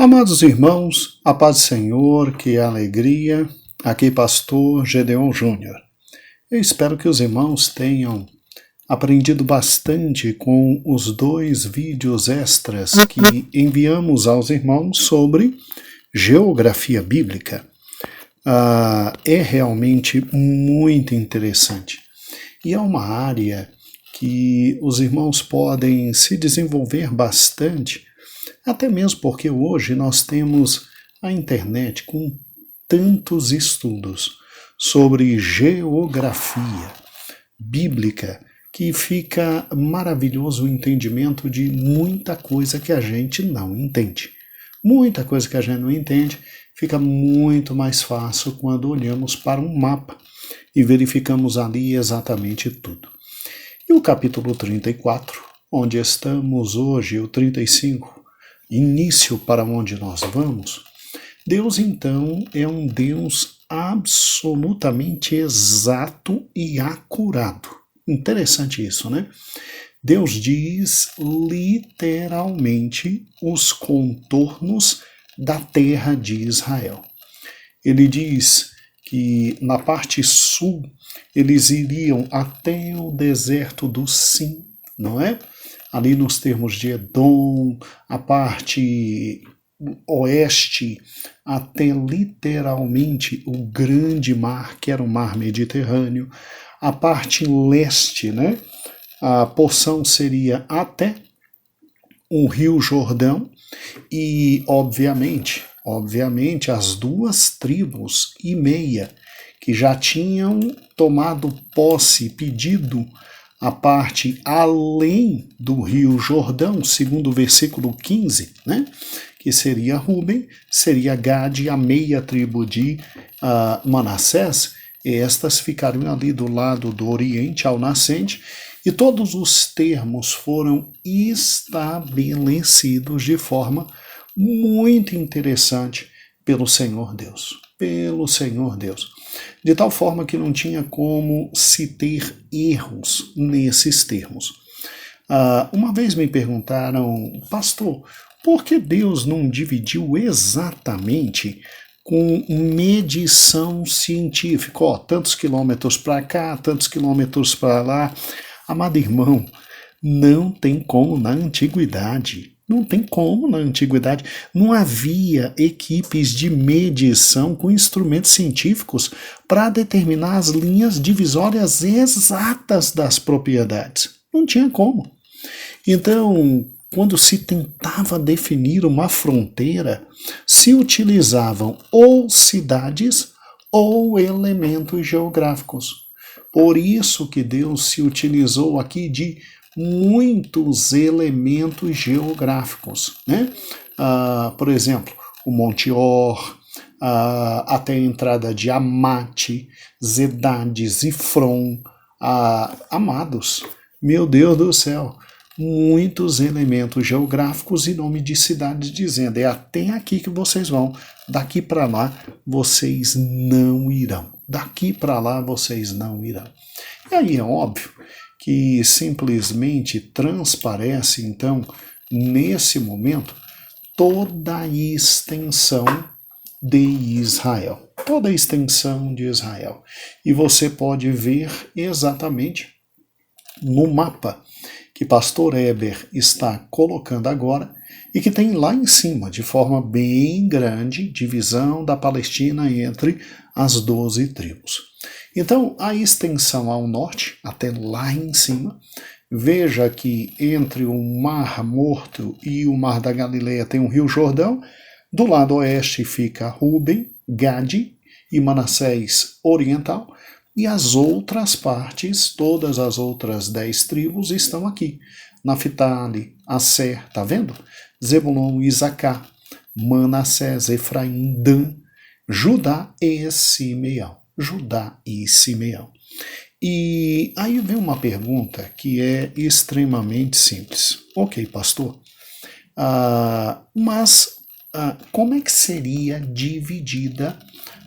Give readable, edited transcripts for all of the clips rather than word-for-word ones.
Amados irmãos, a paz do Senhor, que alegria. Aqui pastor Gedeon Júnior. Eu espero que os irmãos tenham aprendido bastante com os 2 vídeos extras que enviamos aos irmãos sobre geografia bíblica. É realmente muito interessante. E é uma área que os irmãos podem se desenvolver bastante, até mesmo porque hoje nós temos a internet com tantos estudos sobre geografia bíblica que fica maravilhoso o entendimento de muita coisa que a gente não entende. Muita coisa que a gente não entende fica muito mais fácil quando olhamos para um mapa e verificamos ali exatamente tudo. E o capítulo 34, onde estamos hoje, o 35, início para onde nós vamos, Deus então é um Deus absolutamente exato e acurado. Interessante isso, né? Deus diz literalmente os contornos da terra de Israel. Ele diz que na parte sul eles iriam até o deserto do Sim, não é? Ali nos termos de Edom, a parte oeste até literalmente o grande mar, que era o mar Mediterrâneo. A parte leste, né? A porção seria até o Rio Jordão e, obviamente, as 2 tribos e meia que já tinham tomado posse, pedido a parte além do Rio Jordão, segundo o versículo 15, né? Que seria Ruben, seria Gade, a meia tribo de Manassés, e estas ficariam ali do lado do oriente ao nascente, e todos os termos foram estabelecidos de forma muito interessante pelo Senhor Deus. De tal forma que não tinha como se ter erros nesses termos. Uma vez me perguntaram, pastor, por que Deus não dividiu exatamente com medição científica? Tantos quilômetros para cá, tantos quilômetros para lá. Amado irmão, não tem como na antiguidade. Não havia equipes de medição com instrumentos científicos para determinar as linhas divisórias exatas das propriedades. Não tinha como. Então, quando se tentava definir uma fronteira, se utilizavam ou cidades ou elementos geográficos. Por isso que Deus se utilizou aqui de muitos elementos geográficos, né? Por exemplo, o Monte Or, até a entrada de Amate, Zedade, Zifron, Amados, meu Deus do céu, muitos elementos geográficos e nome de cidades dizendo, é até aqui que vocês vão, daqui para lá vocês não irão, E aí é óbvio que simplesmente transparece, então, nesse momento, toda a extensão de Israel. E você pode ver exatamente no mapa que pastor Eber está colocando agora e que tem lá em cima, de forma bem grande, divisão da Palestina entre as 12 tribos. Então, a extensão ao norte, até lá em cima, veja que entre o Mar Morto e o Mar da Galileia tem o Rio Jordão, do lado oeste fica Ruben, Gade e Manassés Oriental, e as outras partes, todas as outras 10 tribos estão aqui. Naphtali, Asser, tá vendo? Zebulon, Isacar, Manassés, Efraim, Dan, Judá e Simeão. E aí vem uma pergunta que é extremamente simples. Ok, pastor, mas como é que seria dividida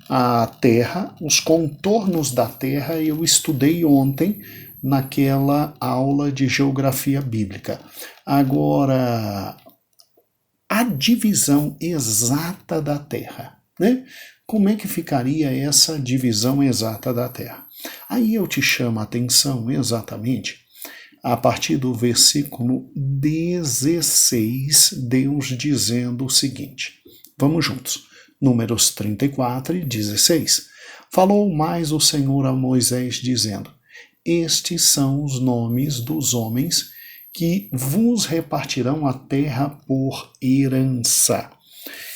a Terra, os contornos da Terra? Eu estudei ontem naquela aula de geografia bíblica. Agora, a divisão exata da terra, né? Como é que ficaria essa divisão exata da terra? Aí eu te chamo a atenção exatamente a partir do versículo 16, Deus dizendo o seguinte. Vamos juntos. Números 34 e 16. Falou mais o Senhor a Moisés, dizendo: Estes são os nomes dos homens que vos repartirão a terra por herança.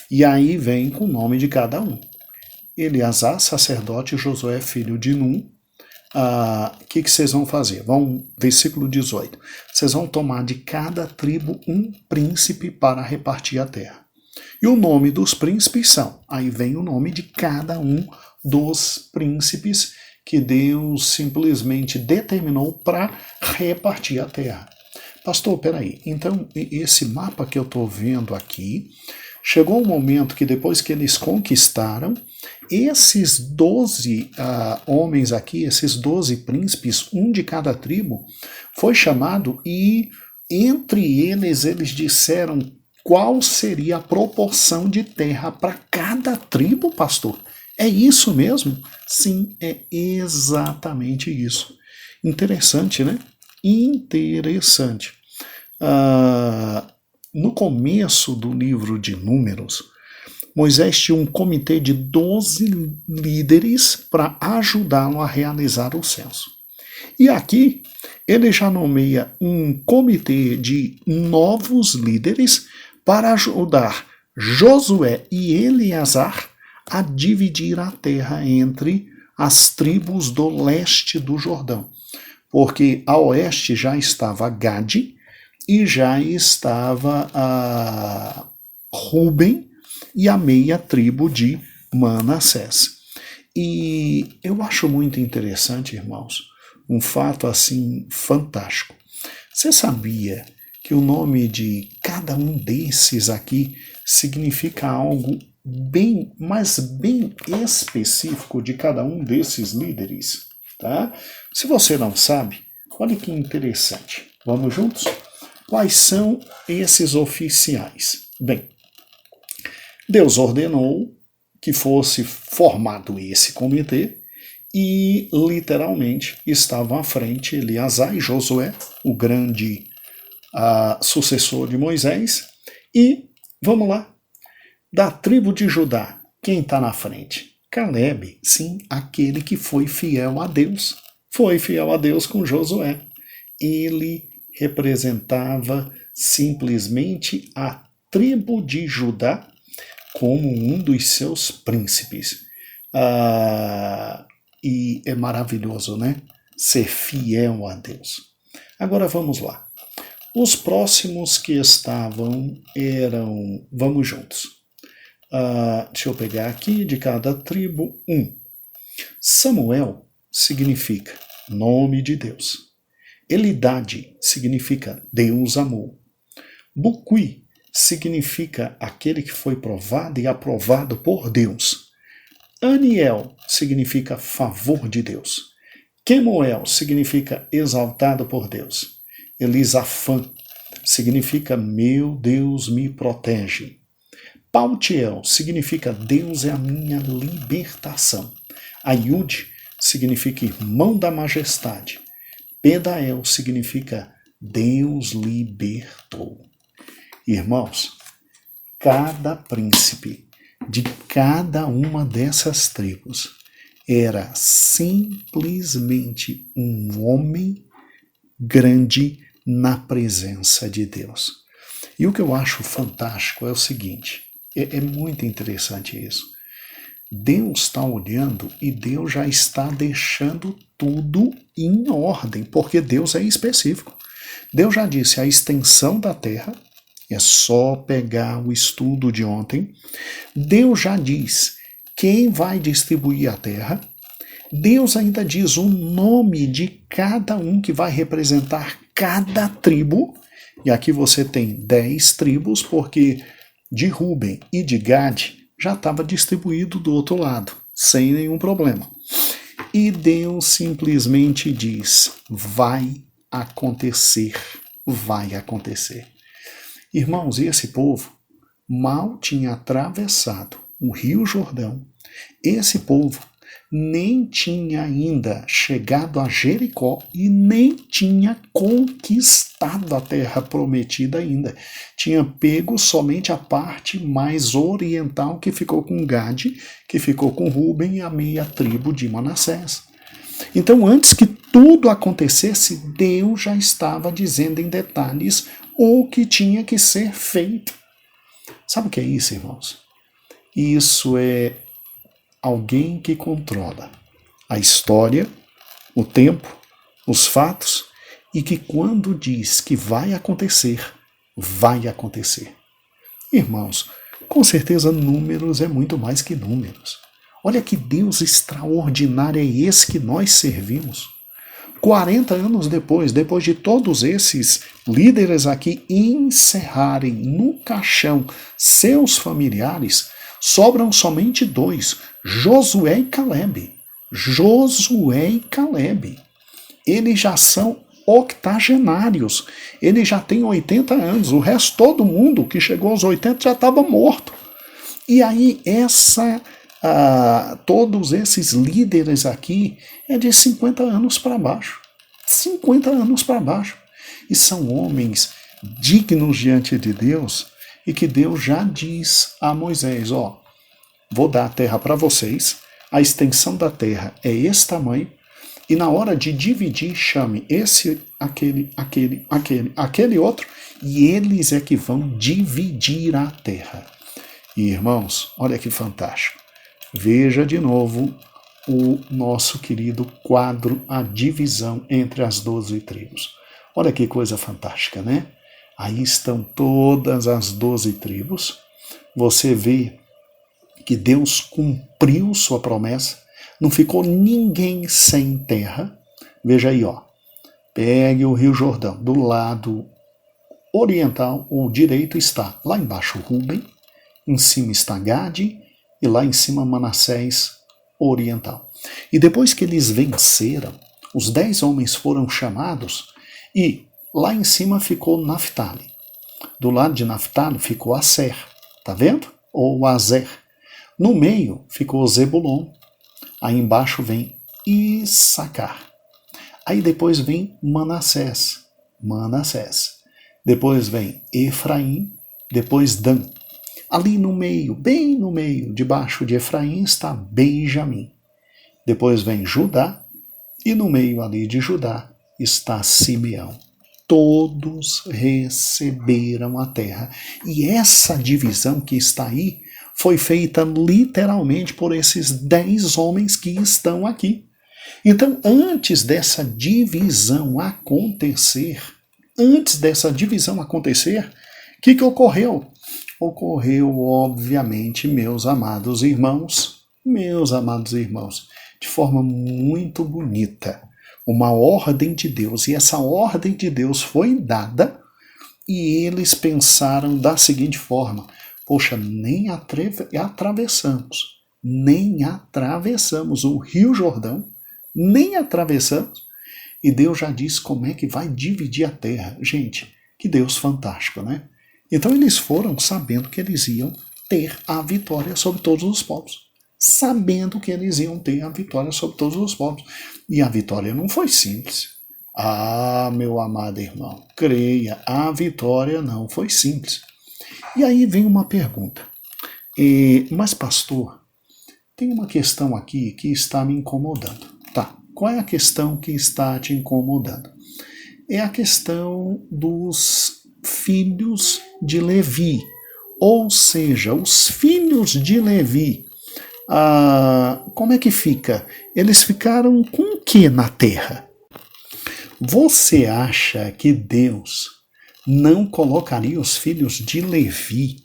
E aí vem com o nome de cada um. Eleazar, sacerdote, Josué, filho de Num. Que vocês vão fazer? Versículo 18. Vocês vão tomar de cada tribo um príncipe para repartir a terra. E o nome dos príncipes são, aí vem o nome de cada um dos príncipes que Deus simplesmente determinou para repartir a terra. Pastor, peraí, então esse mapa que eu estou vendo aqui, chegou um momento que depois que eles conquistaram, esses 12 homens aqui, esses 12 príncipes, um de cada tribo, foi chamado e entre eles disseram qual seria a proporção de terra para cada tribo, pastor. É isso mesmo? Sim, é exatamente isso. Interessante, né? Interessante. No começo do livro de Números, Moisés tinha um comitê de 12 líderes para ajudá-lo a realizar o censo. E aqui ele já nomeia um comitê de novos líderes para ajudar Josué e Eleazar a dividir a terra entre as tribos do leste do Jordão. Porque a oeste já estava Gade e já estava Ruben e a meia tribo de Manassés. E eu acho muito interessante, irmãos, um fato assim fantástico. Você sabia que o nome de cada um desses aqui significa algo bem específico de cada um desses líderes, tá? Se você não sabe, olha que interessante. Vamos juntos? Quais são esses oficiais? Bem, Deus ordenou que fosse formado esse comitê e, literalmente, estavam à frente Eleazar e Josué, o grande sucessor de Moisés. E, vamos lá, da tribo de Judá, quem está na frente? Caleb, sim, aquele que foi fiel a Deus. Foi fiel a Deus com Josué. Ele representava simplesmente a tribo de Judá como um dos seus príncipes. E é maravilhoso, né? Ser fiel a Deus. Agora vamos lá. Os próximos que estavam eram... Vamos juntos. Deixa eu pegar aqui de cada tribo um. Samuel significa nome de Deus. Elidade significa Deus amou. Buqui significa aquele que foi provado e aprovado por Deus. Aniel significa favor de Deus. Quemuel significa exaltado por Deus. Elisafã significa meu Deus me protege. Paltiel significa Deus é a minha libertação. Aiude significa irmão da majestade. Pedael significa Deus libertou. Irmãos, cada príncipe de cada uma dessas tribos era simplesmente um homem grande na presença de Deus. E o que eu acho fantástico é o seguinte, é muito interessante isso. Deus está olhando e Deus já está deixando tudo em ordem, porque Deus é específico. Deus já disse a extensão da terra, é só pegar o estudo de ontem. Deus já diz quem vai distribuir a terra. Deus ainda diz o nome de cada um que vai representar cada tribo. E aqui você tem 10 tribos, porque de Ruben e de Gade já estava distribuído do outro lado, sem nenhum problema. E Deus simplesmente diz, vai acontecer, vai acontecer. Irmãos, e esse povo mal tinha atravessado o Rio Jordão, esse povo nem tinha ainda chegado a Jericó e nem tinha conquistado a terra prometida ainda. Tinha pego somente a parte mais oriental, que ficou com Gade, que ficou com Ruben e a meia tribo de Manassés. Então, antes que tudo acontecesse, Deus já estava dizendo em detalhes o que tinha que ser feito. Sabe o que é isso, irmãos? Isso é alguém que controla a história, o tempo, os fatos, e que quando diz que vai acontecer, vai acontecer. Irmãos, com certeza números é muito mais que números. Olha que Deus extraordinário é esse que nós servimos. 40 anos depois de todos esses líderes aqui encerrarem no caixão seus familiares, sobram somente 2, Josué e Caleb. Josué e Caleb. Eles já são octogenários. Eles já têm 80 anos. O resto, todo mundo que chegou aos 80 já estava morto. E aí, todos esses líderes aqui é de 50 anos para baixo. 50 anos para baixo. E são homens dignos diante de Deus, e que Deus já diz a Moisés, vou dar a terra para vocês, a extensão da terra é esse tamanho, e na hora de dividir, chame esse, aquele outro, e eles é que vão dividir a terra. E irmãos, olha que fantástico. Veja de novo o nosso querido quadro, a divisão entre as 12 tribos. Olha que coisa fantástica, né? Aí estão todas as 12 tribos. Você vê que Deus cumpriu sua promessa. Não ficou ninguém sem terra. Veja aí, pegue o Rio Jordão. Do lado oriental, ou direito, está lá embaixo Ruben, em cima está Gade, e lá em cima Manassés oriental. E depois que eles venceram, os 10 homens foram chamados, e lá em cima ficou Naftali. Do lado de Naftali ficou Aser, tá vendo? Ou Azer. No meio ficou Zebulon. Aí embaixo vem Issacar. Aí depois vem Manassés. Depois vem Efraim, depois Dan. Ali no meio, bem no meio, debaixo de Efraim, está Benjamim. Depois vem Judá, e no meio ali de Judá está Simeão. Todos receberam a terra. E essa divisão que está aí foi feita literalmente por esses 10 homens que estão aqui. Então, antes dessa divisão acontecer, o que ocorreu? Ocorreu, obviamente, meus amados irmãos, de forma muito bonita, uma ordem de Deus. E essa ordem de Deus foi dada, e eles pensaram da seguinte forma: poxa, nem atravessamos o Rio Jordão, e Deus já disse como é que vai dividir a terra. Gente, que Deus fantástico, né? Então eles foram sabendo que eles iam ter a vitória sobre todos os povos. E a vitória não foi simples. Meu amado irmão, creia, a vitória não foi simples. E aí vem uma pergunta. Mas pastor, tem uma questão aqui que está me incomodando. Tá, qual é a questão que está te incomodando? É a questão dos filhos de Levi, ou seja, os filhos de Levi, como é que fica? Eles ficaram com o que na terra? Você acha que Deus não colocaria os filhos de Levi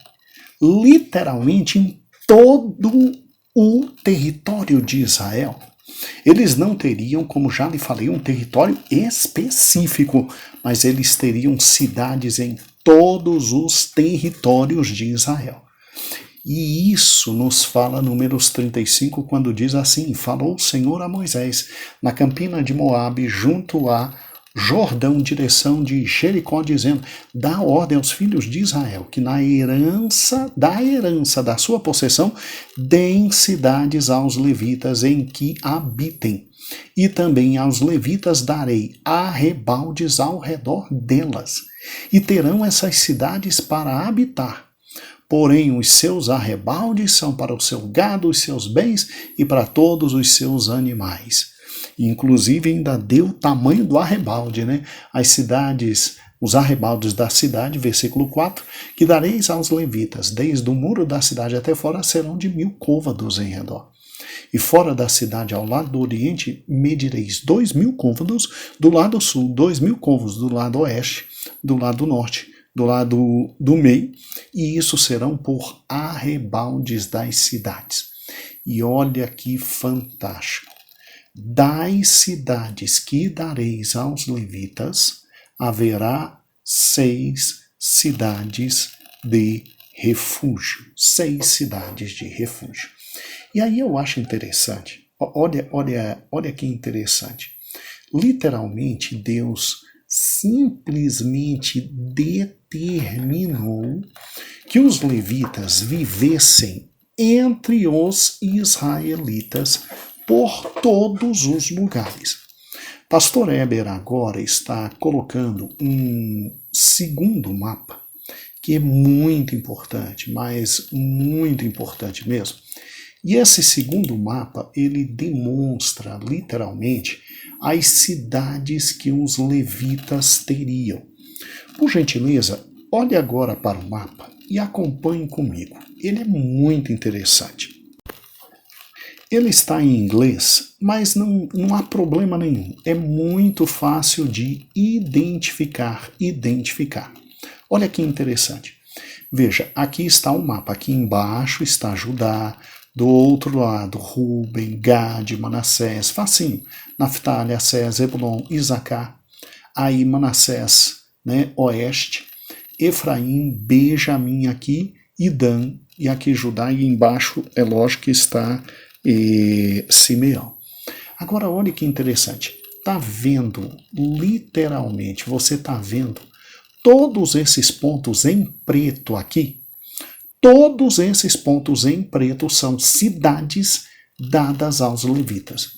literalmente em todo o território de Israel? Eles não teriam, como já lhe falei, um território específico, mas eles teriam cidades em todos os territórios de Israel. E isso nos fala Números 35, quando diz assim: falou o Senhor a Moisés, na campina de Moabe, junto a Jordão, direção de Jericó, dizendo: dá ordem aos filhos de Israel que na herança da sua possessão deem cidades aos levitas em que habitem. E também aos levitas darei arrebaldes ao redor delas, e terão essas cidades para habitar. Porém, os seus arrebaldes são para o seu gado, os seus bens e para todos os seus animais. Inclusive ainda deu o tamanho do arrebalde, né? As cidades, os arrebaldes da cidade, versículo 4, que dareis aos levitas, desde o muro da cidade até fora, serão de 1000 côvados em redor. E fora da cidade, ao lado do oriente, medireis 2000 côvados, do lado sul, 2000 côvados do lado oeste, do lado norte, do lado do meio, e isso serão por arrebaldes das cidades. E olha que fantástico. Das cidades que dareis aos levitas, haverá 6 cidades de refúgio. 6 cidades de refúgio. E aí eu acho interessante, olha que interessante. Literalmente, Deus simplesmente determinou que os levitas vivessem entre os israelitas por todos os lugares. Pastor Eber agora está colocando um segundo mapa, que é muito importante, mas muito importante mesmo. E esse segundo mapa, ele demonstra literalmente as cidades que os levitas teriam. Por gentileza, olhe agora para o mapa e acompanhe comigo. Ele é muito interessante. Ele está em inglês, mas não há problema nenhum. É muito fácil de identificar. Olha que interessante. Veja, aqui está o mapa. Aqui embaixo está Judá. Do outro lado, Ruben, Gade, Manassés. Facinho. Naftali, Asser, Zebulon, Isacar. Aí Manassés, né, oeste. Efraim, Benjamim aqui e Dan. E aqui Judá. E embaixo, é lógico que está Simeão. Agora olha que interessante, está vendo literalmente, você está vendo todos esses pontos em preto aqui? Todos esses pontos em preto são cidades dadas aos levitas,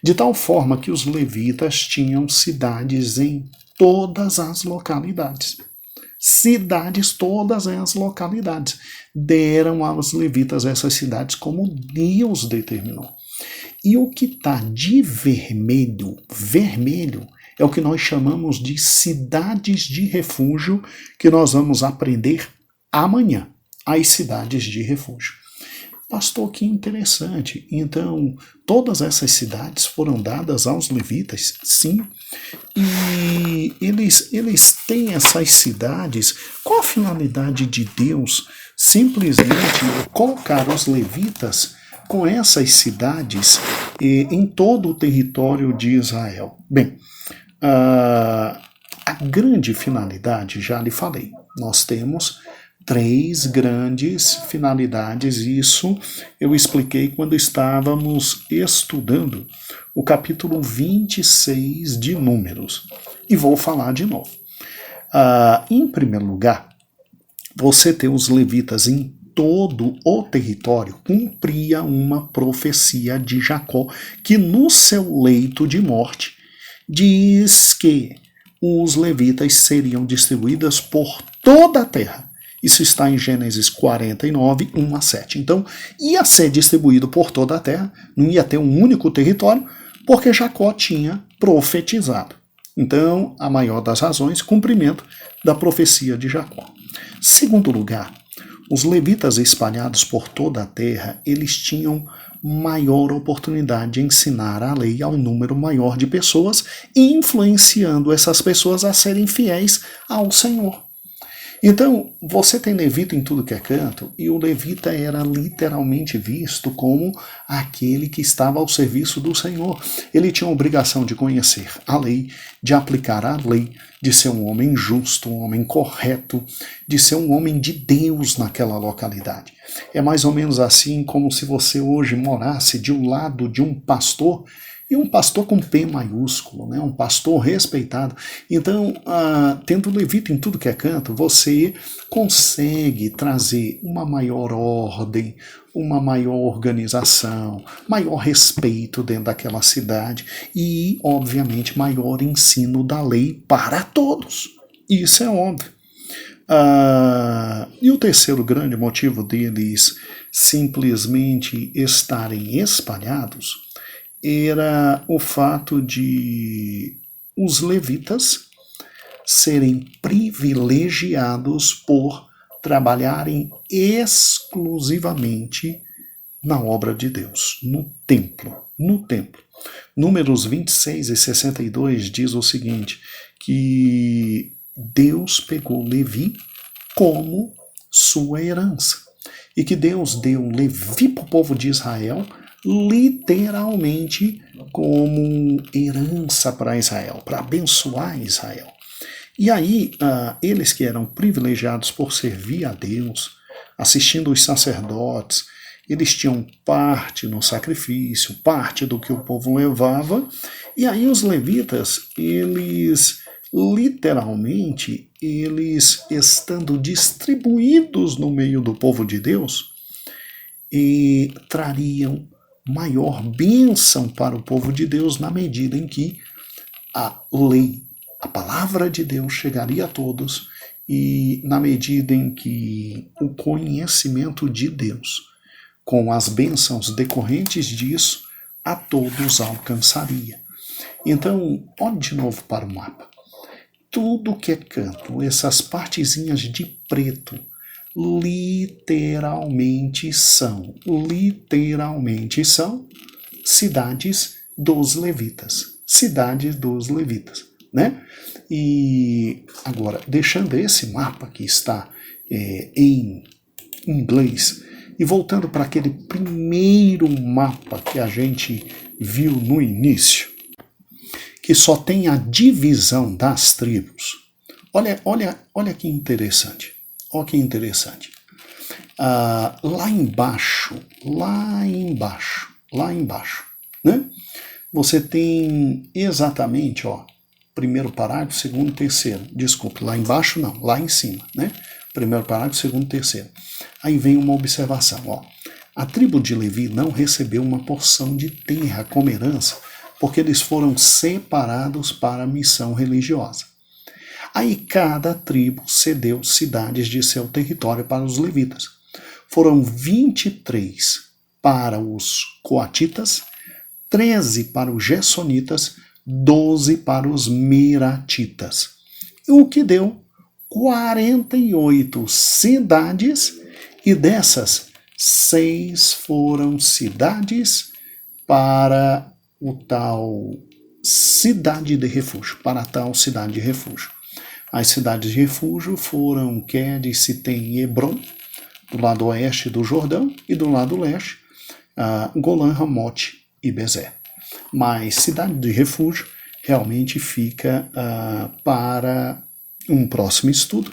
de tal forma que os levitas tinham cidades em todas as localidades. Cidades, todas as localidades. Deram aos levitas essas cidades como Deus determinou. E o que está de vermelho, é o que nós chamamos de cidades de refúgio, que nós vamos aprender amanhã, as cidades de refúgio. Pastor, que interessante. Então, todas essas cidades foram dadas aos levitas? Sim. E eles têm essas cidades. Qual a finalidade de Deus simplesmente colocar os levitas com essas cidades em todo o território de Israel? Bem, a grande finalidade, já lhe falei, nós temos 3 grandes finalidades, isso eu expliquei quando estávamos estudando o capítulo 26 de Números, e vou falar de novo. Em primeiro lugar, você ter os levitas em todo o território cumpria uma profecia de Jacó, que no seu leito de morte diz que os levitas seriam distribuídos por toda a terra. Isso está em Gênesis 49, 1 a 7. Então, ia ser distribuído por toda a terra, não ia ter um único território, porque Jacó tinha profetizado. Então, a maior das razões, cumprimento da profecia de Jacó. Segundo lugar, os levitas espalhados por toda a terra, eles tinham maior oportunidade de ensinar a lei ao número maior de pessoas e influenciando essas pessoas a serem fiéis ao Senhor. Então, você tem levita em tudo que é canto, e o levita era literalmente visto como aquele que estava ao serviço do Senhor. Ele tinha a obrigação de conhecer a lei, de aplicar a lei, de ser um homem justo, um homem correto, de ser um homem de Deus naquela localidade. É mais ou menos assim como se você hoje morasse de um lado de um pastor E um pastor com P maiúsculo, né? Um pastor respeitado. Então, tendo levita em tudo que é canto, você consegue trazer uma maior ordem, uma maior organização, maior respeito dentro daquela cidade e, obviamente, maior ensino da lei para todos. Isso é óbvio. E o terceiro grande motivo deles simplesmente estarem espalhados era o fato de os levitas serem privilegiados por trabalharem exclusivamente na obra de Deus, no templo. Números 26 e 62 diz o seguinte, que Deus pegou Levi como sua herança. E que Deus deu Levi para o povo de Israel literalmente como herança para Israel, para abençoar Israel. E aí, eles que eram privilegiados por servir a Deus, assistindo os sacerdotes, eles tinham parte no sacrifício, parte do que o povo levava, e aí os levitas, eles literalmente, eles estando distribuídos no meio do povo de Deus, e trariam maior bênção para o povo de Deus na medida em que a lei, a palavra de Deus chegaria a todos e na medida em que o conhecimento de Deus, com as bênçãos decorrentes disso, a todos alcançaria. Então, olhe de novo para o mapa. Tudo que é canto, essas partezinhas de preto, literalmente são cidades dos levitas. Cidades dos levitas, né? E agora, deixando esse mapa que está em inglês e voltando para aquele primeiro mapa que a gente viu no início, que só tem a divisão das tribos. Olha que interessante. Olha que interessante. Lá embaixo, né? Você tem exatamente, primeiro parágrafo, segundo, terceiro. Desculpe, lá embaixo não, lá em cima, né? Primeiro parágrafo, segundo, terceiro. Aí vem uma observação, A tribo de Levi não recebeu uma porção de terra como herança, porque eles foram separados para a missão religiosa. Aí cada tribo cedeu cidades de seu território para os levitas. Foram 23 para os coatitas, 13 para os gersonitas, 12 para os meratitas. O que deu 48 cidades, e dessas 6 foram cidades para o tal cidade de refúgio, para a tal cidade de refúgio. As cidades de refúgio foram Quedes, Sitem e Hebron, do lado oeste do Jordão, e do lado leste, Golã, Ramote e Bezé. Mas cidade de refúgio realmente fica para um próximo estudo,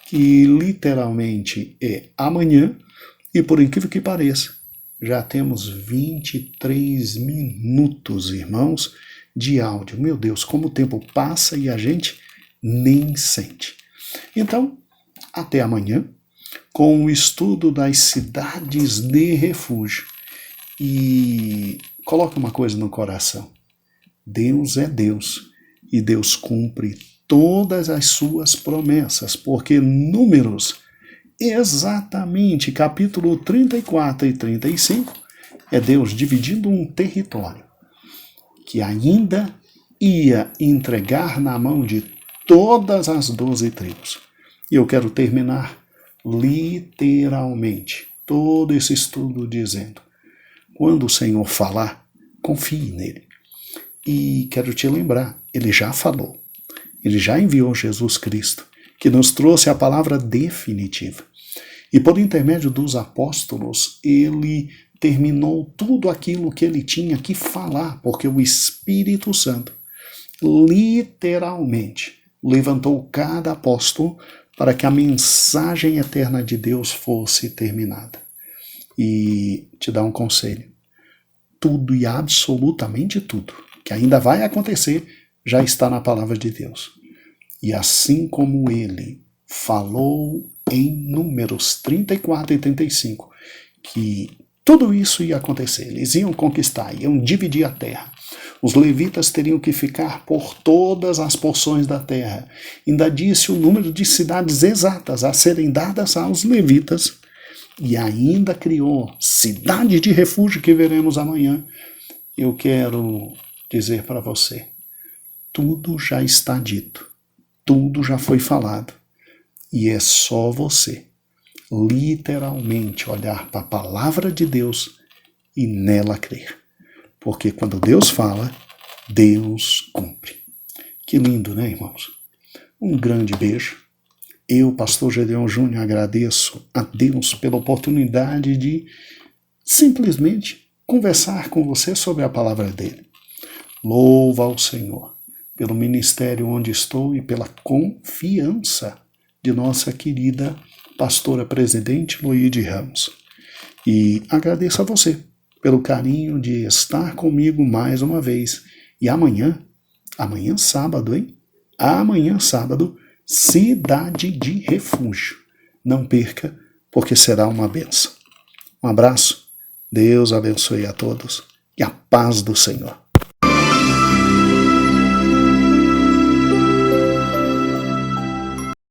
que literalmente é amanhã, e por incrível que pareça, já temos 23 minutos, irmãos, de áudio. Meu Deus, como o tempo passa e a gente nem sente. Então, até amanhã, com o estudo das cidades de refúgio. E coloque uma coisa no coração. Deus é Deus, e Deus cumpre todas as suas promessas, porque Números, exatamente capítulo 34 e 35, é Deus dividindo um território que ainda ia entregar na mão de todas as 12 tribos. E eu quero terminar literalmente todo esse estudo dizendo: quando o Senhor falar, confie nele. E quero te lembrar, ele já falou, ele já enviou Jesus Cristo, que nos trouxe a palavra definitiva. E por intermédio dos apóstolos, ele terminou tudo aquilo que ele tinha que falar, porque o Espírito Santo literalmente levantou cada apóstolo para que a mensagem eterna de Deus fosse terminada. E te dá um conselho: tudo e absolutamente tudo que ainda vai acontecer já está na palavra de Deus. E assim como ele falou em Números 34 e 35, que tudo isso ia acontecer, eles iam conquistar, iam dividir a terra. Os levitas teriam que ficar por todas as porções da terra. Ainda disse o número de cidades exatas a serem dadas aos levitas. E ainda criou cidade de refúgio que veremos amanhã. Eu quero dizer para você, tudo já está dito, tudo já foi falado. E é só você, literalmente, olhar para a palavra de Deus e nela crer. Porque quando Deus fala, Deus cumpre. Que lindo, né, irmãos? Um grande beijo. Eu, pastor Gedeon Júnior, agradeço a Deus pela oportunidade de simplesmente conversar com você sobre a palavra dele. Louva ao Senhor pelo ministério onde estou e pela confiança de nossa querida pastora presidente Loide Ramos. E agradeço a você pelo carinho de estar comigo mais uma vez. E amanhã sábado, hein? Amanhã sábado, Cidade de Refúgio. Não perca, porque será uma bênção. Um abraço, Deus abençoe a todos e a paz do Senhor.